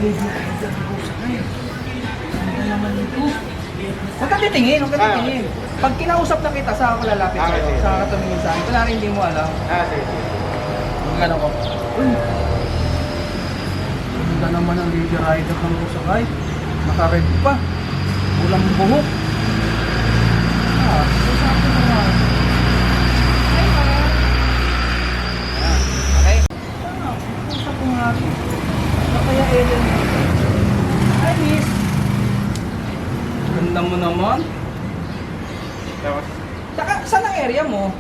Lady Rider ako sa kayo. Ano naman ito? Huwag ka titingin, huwag ka titingin. Pag kinausap na kita, saan ako lalapit sa'yo? Saan ka tumingin sa'yo? Kunwari hindi mo alam. Sige. Huwag gano'n ko. Uy! Ganda naman ang Lady Rider ng Kusakay. Naka-red pa. Ulang buhok. Sasabi mo nga. Okay. Usap ko nga ako. Ano kaya Ellen? Hi, miss. Ganda mo naman. Tapos, Saka, saan ang area mo?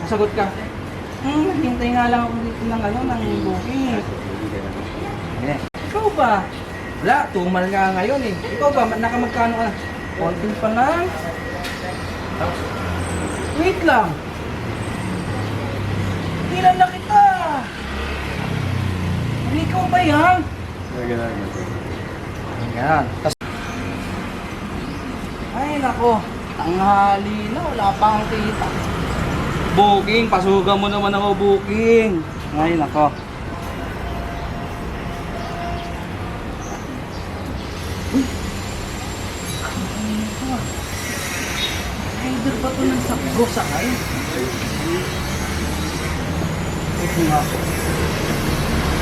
Sagot ka. Hintay nga lang ako dito ng ng booking. Ikaw ba? Wala, tumal nga ngayon eh. Ikaw ba, nakamagkano ka na? Konting pa lang. Wait lang. Ilan na kita? Ikaw ba yan? Yan. Ay nako, tanghali na, wala pa akong kita. Booking, pasugan mo naman ako booking. Ay nako. Uy! Ano ito ah? Rider ba ito ng sakgo sakay? Ito nga ako.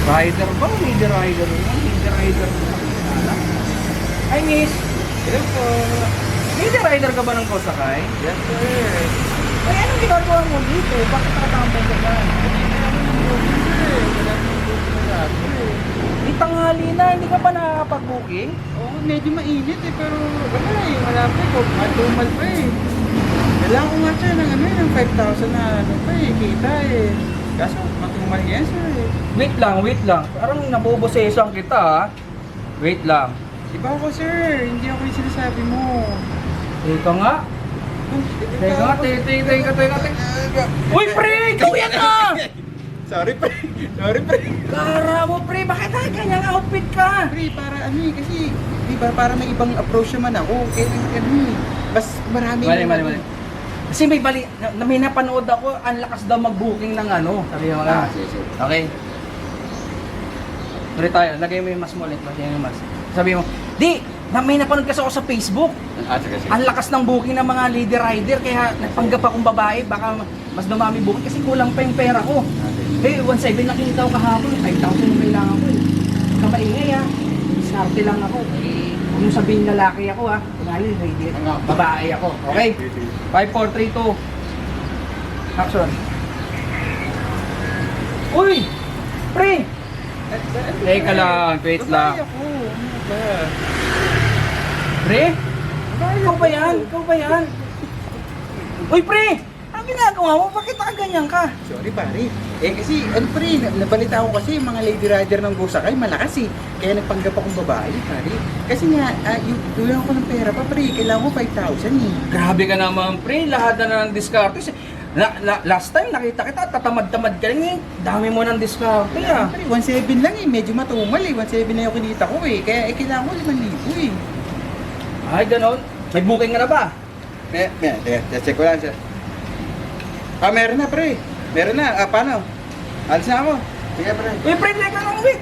Rider ba? Lady Rider ba? Lady Rider ba? Hi miss! hello po. Lady Rider ka ba ng Kusakay? Yes, sir. Ay, anong ginagawa mo dito? Bakit nakatambay ka dyan? Di tanghali na, hindi ka pa nakakapag-booking? Oo, medyo mainit eh, pero wala eh, malapit ko. Matumal pa eh. Kailangan ko nga siya ng ng 5,000 na pa eh, kita eh. Kaso, matumal yan sir eh. Wait lang. Parang nabobosesan kita ha. Wait lang. Iba ako sir, hindi ako yung sinasabi mo. Teka nga. Teka. Uy, pre! Ikaw yan ah! Sorry pre, sorry pre. Kara mo, pre! Bakit ganyang outfit ka? Pre, para kasi, diba, para may ibang approach naman ako. Kaya mas marami. Mali. Kasi may napanood ako, ang lakas daw mag-booking ng Sabi mo nga. Sige. Okay. Tuloy tayo, lagay mo yung mas mo ulit. Lagay mo yung mas. Sabi mo, may napanood kasi ako sa Facebook. Sige. Ang lakas ng booking ng mga Lady Rider, kaya nagpanggap akong babae, baka mas dumami booking kasi kulang pa yung pera ko. Eh, 1.7 nakikita ko kahapon, 5,000 yung kailangan ko eh. Kamaingay ah, diskarte lang ako. Eh, huwag yung sabihin lalaki ako ah, kunwari lady, babae ako. Okay? 5, 4, 3, 2. Action. Uy! Pre! Teka lang, wait lang. Pre? Ikaw ba yan? Uy, pre! Ang ginagawa mo? Bakit nakaganyan ka? Sorry pare. Eh kasi, pre, nabalita ko kasi yung mga Lady Rider ng Kusakay malakas eh. Kaya nagpanggap akong babae pare. Kasi nga, yung tulang ko ng pera pa pre, kailangan ko 5,000 eh. Grabe ka naman, pre. Lahat na ng diskarte. Last time nakita kita, tatamad-tamad ka lang eh. Dami mo ng diskarte ah. Pre, 1.7 lang eh, medyo matumal eh. 1.7 na yung kinita ko eh. Kaya kailangan ko 5,000 eh. Ay, ganon. May booking ka na ba? Check ko lang siya. Meron na pre. Meron na. Paano? Alis na ako. Sige pre. Uy, pre, teka lang, wait.